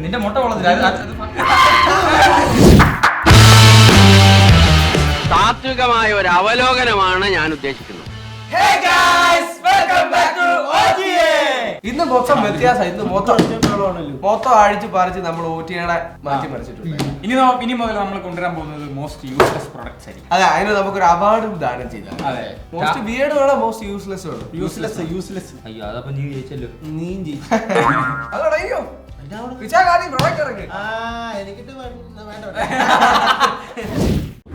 നിന്റെ മുട്ട കൊള്ളത്തില്ല. താത്വികമായ ഒരു അവലോകനമാണ് ഞാൻ ഉദ്ദേശിക്കുന്നത്. ഇന്ന് മൊത്തം വ്യത്യാസം. ഇന്ന് മൊത്തം അഴിച്ച് പറിച്ച് നമ്മൾ ഊറ്റിയുടെ മാറ്റി മറിച്ചിട്ടുണ്ട്. ഇനി മുതൽ നമ്മൾ കൊണ്ടുവരാൻ പോകുന്നത് മോസ്റ്റ് യൂസ്ലെസ് പ്രൊഡക്ട്സ് ആയിരിക്കും. അതെ, അതിന് നമുക്കൊരു അവാർഡും ദാനം ചെയ്താൽ. അതെ, മോസ്റ്റ് വിയേർഡ് വേണോ മോസ്റ്റ് യൂസ്ലെസ് വേണോ? യൂസ്ലെസ്. അയ്യോ, അതപ്പോ നീ ജയിച്ചല്ലോ. നീയും ജയിച്ചു. അതടയോ വിശാഖാദ്യം പ്രൊഡക്റ്റ് ഇറങ്ങി.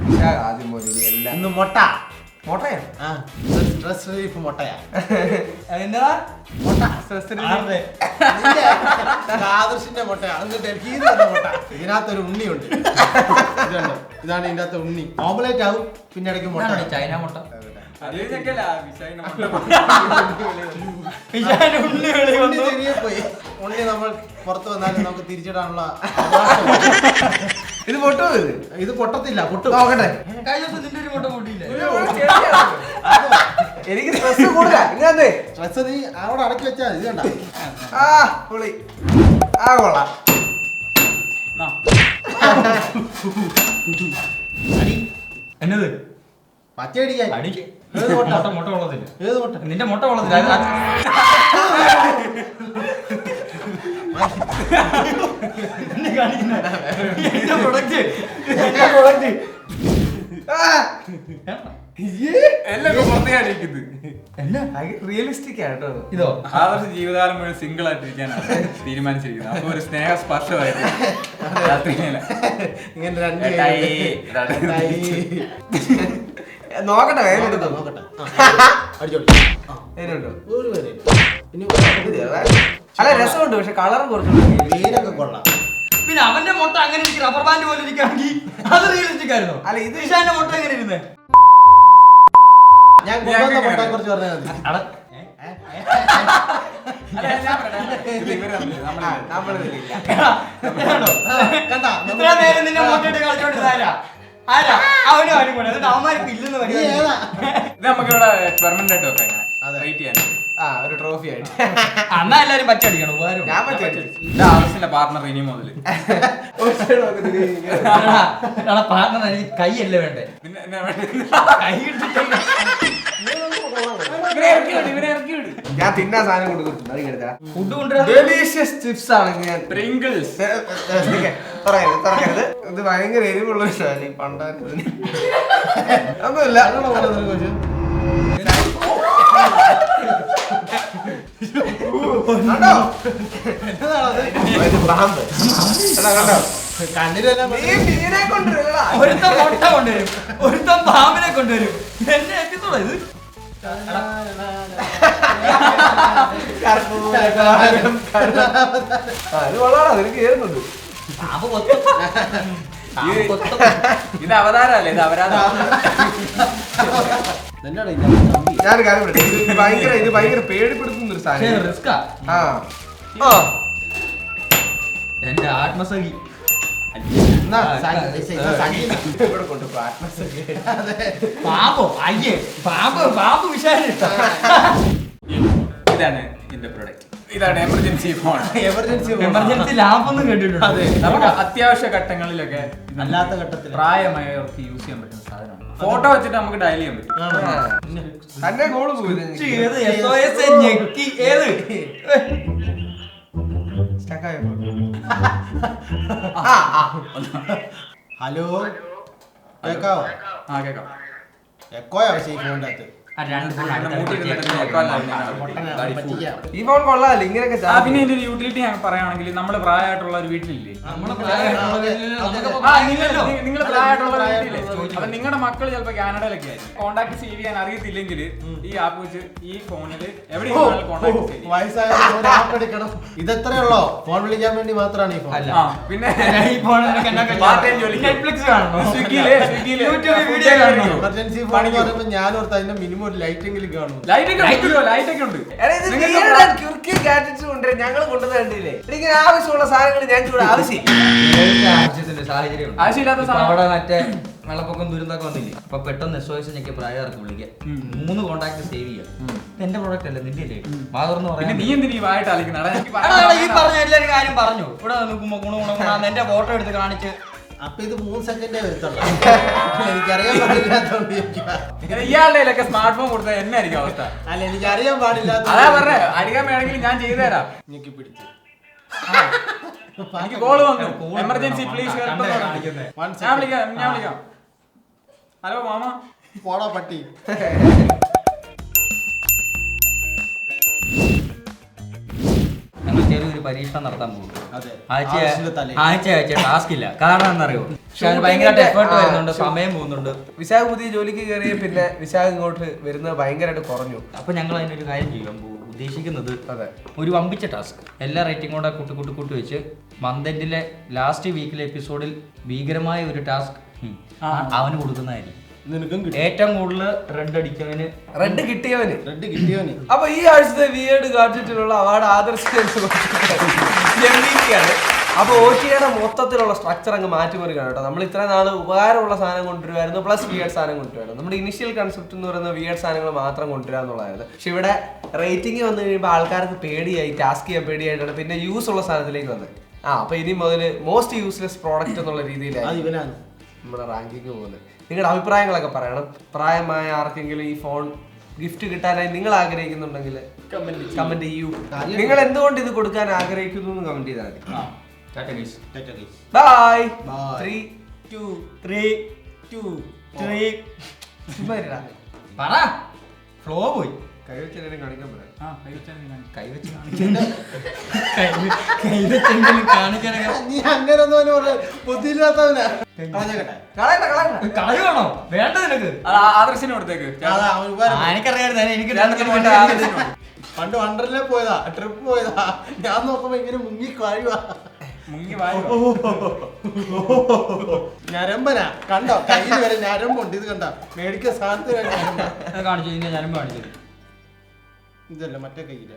വിശാഖാദ്യം പോലെ എല്ലാം ഇന്ന് മുട്ട മുട്ടയാണ്. സ്ട്രെസ് റിലീഫ് മുട്ടയാ. എന്താ മുട്ട ആദർശിന്റെ മുട്ടയാ. അന്ന് ഡൽഹിയിൽ വന്ന മുട്ട. ഇതിനകത്തൊരു ഉണ്ണിയുണ്ട്. ഇതാണ് ഇതിന്റെ അകത്ത് ഉണ്ണി. ഓംലെറ്റ് ആവും, പിന്നെ ഇടയ്ക്ക് മുട്ട. ചൈന മുട്ട. പോയി ഉണ്ണി നമ്മൾ പുറത്ത് വന്നാലും നമുക്ക് തിരിച്ചിടാനുള്ള ഇത് പൊട്ടോ? ഇത് പൊട്ടത്തില്ല. പൊട്ടു നോക്കട്ടെ. നിന്റെ ഒരു മുട്ട പൊട്ടിയില്ല. എനിക്ക് സ്ട്രെസ് കൂടുതലാ. ഇങ്ങനെ സ്ട്രെസ് നീ അവിടെ അടക്കി വെച്ചാൽ ഇത് കണ്ട. ആ പൊളി. ആ കൊള്ളാം. എന്നത് പച്ചയടിക്കാൻ അടിക്ക്. ഏത് മുട്ട? മുട്ട കൊള്ളത്തില്ല. ഏത് മുട്ട? നിന്റെ മുട്ട കൊള്ളത്തില്ല. റിയലിസ്റ്റിക് ആട്ടോ ഇതോ ആദർശ ജീവിതകാലം മുഴുവൻ സിംഗിൾ ആയിട്ടിരിക്കാനാണ് തീരുമാനിച്ചിരിക്കുന്നത്. അപ്പൊ ഒരു സ്നേഹ സ്പർശമായിട്ട് ഇങ്ങനെ രണ്ട് നോക്കട്ടെ. വേദന നോക്കട്ടെ. അടിച്ചോളൂ. അതിനുണ്ടോ? ഒരു പേര് ഇനി അല്ല രസമുണ്ട്, പക്ഷെ കളറും കുറച്ചു മീനൊക്കെ കൊള്ളാം. പിന്നെ അവന്റെ മുട്ട അങ്ങനെ എനിക്ക് റബ്ബർ ബാൻഡ് പോലെ ഇരിക്കുകയാണെങ്കിൽ അത് റിയലിസ്റ്റിക് ആയിരുന്നോ? അല്ല ഇത് ഇഷാന്റെ മുട്ട എങ്ങനെ ഇരുന്നേ? ഞാൻ കൊണ്ടുവന്ന മുട്ടയെ കുറിച്ച് പറഞ്ഞാൽ മതി. ഇത്ര നേരം നിന്നെ മുട്ടയിട്ട് കളിച്ചോണ്ടിരുന്നാരാ? ആരാ? അവനും അവനും കൂടെ. എന്നിട്ട് അവന്മാർക്ക് ഇല്ലെന്ന് നീ ഏതാ? ഇത് നമുക്കിവിടെ പെർമനന്റ് ആയിട്ട് വെക്കാം. വെയിറ്റ് ചെയ്യാൻ ഒരു ട്രോഫി ആയിട്ട് അന്നാ എല്ലാരും പച്ചടിക്കണം. ഉപകാരം. ഞാൻ പറ്റി ഇത് ആദർശിന്റെ പാർട്ണർ ഇനി മുതല് പാർട്ണർ എനിക്ക് കൈയല്ലേ വേണ്ടേ? കൈ ഞാൻ തിന്നാ സാധനം കൊണ്ട് കൊടുത്തു. ഫുഡ് കൊണ്ടുവരാൻ ഡെലീഷ്യസ് ചിപ്സ് ആണ്. ഞാൻ പ്രിങ്കിൾസ് തുറക്കരുത്. ഇത് ഭയങ്കര എരിവുള്ള ഒരു സാധനം. പണ്ടായിരുന്നു ഒന്നുമില്ല. ഒരുത്തൻ മുട്ട കൊണ്ടുവരും, ഒരുത്തൻ പാമ്പിനെ കൊണ്ടുവരും. എന്നെ എത്തിത്തോളൂ ഇത്. നിനക്ക് കേറുന്നുണ്ട്. ഇത് അവതാരല്ലേ? ഇത് അവരാധം. ഞാൻ കാര്യം പറയട്ടെ, ഇത് ഭയങ്കര പേടിപ്പെടുത്തുന്ന ഒരു സാധനം. റിസ്കാ. എന്റെ ആത്മസഖി പാമ്പോ? അയ്യേ, പാമ്പ് വിഷയം. ഇതാണ് ഇതിന്റെ പ്രൊഡക്റ്റ്. ഇതാണ് എമർജൻസി ഫോൺ. എമർജൻസി ലാഭൊന്നും കേട്ടിട്ടുണ്ട്. അതെ, നമുക്ക് അത്യാവശ്യ ഘട്ടങ്ങളിലൊക്കെ അല്ലാത്ത ഘട്ടത്തിൽ പ്രായമായവർക്ക് യൂസ് ചെയ്യാൻ പറ്റുന്ന സാധനമാണ്. ഫോട്ടോ വെച്ചിട്ട് നമുക്ക് ഡയൽ ചെയ്യാൻ പറ്റും. തന്നെ ഗോള് പോയി. ഏത് SOS ഞെക്കി ഏത് ഹലോ കേക്കാവോ? കേക്കാം. എക്കോയാ പക്ഷേ ഈ ഫോണിന്റെ അകത്ത്. ഈ ഫോൺ കൊള്ളാല്ലേ ഇങ്ങനെയൊക്കെ. പിന്നെ ഇതിന്റെ ഒരു യൂട്ടിലിറ്റി ഞാൻ പറയുകയാണെങ്കിൽ നമ്മള് പ്രായമായിട്ടുള്ള ഒരു വീട്ടിലില്ലേ, നിങ്ങൾ പ്രായമായിട്ടുള്ള വീട്ടിലില്ലേ, അപ്പൊ നിങ്ങളുടെ മക്കൾ ചിലപ്പോ കാനഡയിലൊക്കെ ആയിരിക്കും. കോൺടാക്ട് സേവ് ചെയ്യാൻ അറിയത്തില്ലെങ്കിൽ ഈ ആപ്പ് വെച്ച് ഈ ഫോണിൽ എവിടെയും കോൺടാക്ട് ചെയ്യും. വയസ്സായ ആപ്പ് എടുക്കണം. ഇതെത്രയുള്ളോ ഫോൺ വിളിക്കാൻ വേണ്ടി മാത്രമാണ് ഈ ഫോൺ. പിന്നെ ഈ ഫോൺ നെറ്റ്ഫ്ലിക്സ് കാണണോ? സ്വിഗ്ഗിയില് യൂട്യൂബ് വീഡിയോ കാണണോ? എമർജൻസി ഫോൺ പറയുമ്പോൾ ഞാൻ ഓർത്ത് അതിന്റെ മിനിമം ഒരു ലൈറ്റ് എങ്കിലും കാണും. ലൈറ്റ് ഒക്കെ ഉണ്ട്. ഞങ്ങൾ കൊണ്ടുവന്ന് കണ്ടില്ലേ? എനിക്ക് ആവശ്യമുള്ള സാധനങ്ങൾ ഞങ്ങൾക്ക് ഇവിടെ ആവശ്യമില്ല. ആവശ്യത്തിന്റെ സാഹചര്യം ആവശ്യമില്ലാത്ത സാധനം അവിടെ മറ്റേ വെള്ളപ്പൊക്കം ദുരന്തമൊക്കെ വന്നില്ലേ അപ്പൊ പെട്ടെന്ന് SOS ഞെക്കിയ പ്രായക്കാർക്ക് വിളിക്കുക 3 കോണ്ടാക്ട് സേവ് ചെയ്യാം. എന്റെ പ്രോഡക്റ്റ് അല്ലേ നിന്റെ അല്ലേ മാതർന്ന് പിന്നെ നീ എന്തിനീ വായിട്ട് അലിക്കുന്നത് ഈ പറഞ്ഞ എല്ലാവരും കാര്യം പറഞ്ഞു. ഇവിടെ നിൽക്കുമ്പോ ഗുണ എന്റെ ഫോട്ടോ എടുത്ത് കാണിച്ച് അപ്പൊ ഇത് 3 സെക്കൻഡേ വരുത്തുള്ളൂ. എനിക്കറിയാൻ പാടില്ലാത്തോണ്ട് ഇയാളുടെ സ്മാർട്ട് ഫോൺ കൊടുത്താൽ എന്നെ ആയിരിക്കും അവസ്ഥ. അല്ല എനിക്കറിയാൻ പാടില്ലാത്ത അതാ പറഞ്ഞേ അടിക്കാൻ വേണമെങ്കിൽ ഞാൻ ചെയ്തു തരാം. എനിക്ക് പിടിച്ചു എനിക്ക് കോള് വന്നു, എമർജൻസി പ്ലീസ് ഞാൻ വിളിക്കാം. Hello mama. പോടാ പട്ടി. ഞങ്ങൾ ചെറിയൊരു പരീക്ഷണം നടത്താൻ പോകും. അതെ. ആഴ്ച ടാസ്ക് ഇല്ല. കാരണം എന്നറിയോ, ഭയങ്കരമായിട്ട് എഫേർട്ട് വരുന്നുണ്ട്, സമയം പോകുന്നുണ്ട്. വിശാഖ് പുതിയ ജോലിക്ക് കയറിയ പിന്നെ വിശാഖ് ഇങ്ങോട്ട് വരുന്നത് ഭയങ്കരമായിട്ട് കുറഞ്ഞു. അപ്പൊ ഞങ്ങൾ അതിനൊരു കാര്യം ചെയ്യാൻ ഉദ്ദേശിക്കുന്നത് അതെ ഒരു വമ്പിച്ച ടാസ്ക് എല്ലാ റേറ്റിംഗ് കൂടെ കൂട്ടി വെച്ച് മന്ത് എൻഡിലെ ലാസ്റ്റ് വീക്കിലെ എപ്പിസോഡിൽ ഭീകരമായ ഒരു ടാസ്ക് അവന് കൊടുക്കുന്നതായിരിക്കും. നിനക്കും ഏറ്റവും കൂടുതൽ റെഡ് അടിച്ചവന് റെഡ് കിട്ടിയവന്. അപ്പൊ ഈ ആഴ്ചത്തെ വിയേർഡ് ഗാഡ്ജറ്റിലുള്ള അവാർഡ് ആദർശാണ്. അപ്പൊ OTAയുടെ മൊത്തത്തിലുള്ള സ്ട്രക്ചർ അങ്ങ് മാറ്റിമറിക്കാണ് കേട്ടോ. നമ്മൾ ഇത്ര നാൾ ഉപകാരമുള്ള സാധനം കൊണ്ടുവരുമായിരുന്നു, പ്ലസ് വിയേർഡ് സാധനം കൊണ്ടുവരുമായിരുന്നു. നമ്മുടെ ഇനിഷ്യൽ കൺസെപ്റ്റ് എന്ന് പറയുന്ന വിയേർഡ് സാധനങ്ങൾ മാത്രം കൊണ്ടുവരിക എന്നുള്ളതായിരുന്നു. പക്ഷെ ഇവിടെ റേറ്റിംഗ് വന്നു കഴിയുമ്പോൾ ആൾക്കാർക്ക് പേടിയായി, ടാസ്ക് ചെയ്യാൻ പേടിയായിട്ടാണ് പിന്നെ യൂസ് ഉള്ള സാധനത്തിലേക്ക് വന്നത്. അപ്പൊ ഇനി മുതൽ മോസ്റ്റ് യൂസ്ലെസ് പ്രോഡക്റ്റ് എന്നുള്ള രീതിയിലാണ് നമ്മുടെ റാങ്കിങ് പോകുന്നത്. നിങ്ങളുടെ അഭിപ്രായങ്ങളൊക്കെ പറയണം. പ്രായമായ ആർക്കെങ്കിലും ഈ ഫോൺ ഗിഫ്റ്റ് കിട്ടാനായി നിങ്ങൾ ആഗ്രഹിക്കുന്നുണ്ടെങ്കിൽ കമന്റ് ചെയ്യൂ. നിങ്ങൾ എന്തുകൊണ്ട് ഇത് കൊടുക്കാൻ ആഗ്രഹിക്കുന്നു എന്ന് കമന്റ് ചെയ്താൽ മതി. ബൈ. 3 2 3 2 3 പറ ഫ്ലോ പോയി. കൈവച്ചെങ്കിലും കാണിക്കാൻ പറയാം. നീ അങ്ങനെ ബുദ്ധിയില്ലാത്തവനാ. കളയുവാണോ വേണ്ട നിനക്ക്? ആദർശിന് കൊടുത്തേക്ക്. എനിക്കറിയായിരുന്നു. പണ്ട് വണ്ടറിലെ പോയതാ, ട്രിപ്പ് പോയതാ. ഞാൻ നോക്കുമ്പോ ഇങ്ങനെ മുങ്ങി കഴിവാ. ഞരമ്പനാ കണ്ടോ, കയ്യിൽ വരെ ഞരമ്പുണ്ട്. ഇത് കണ്ടോ, മേടിക്കാൻ സ്ഥാനത്ത് കാണിച്ചു. ഞാനും കാണിച്ചു. ഇതല്ല മറ്റേ കയ്യില്.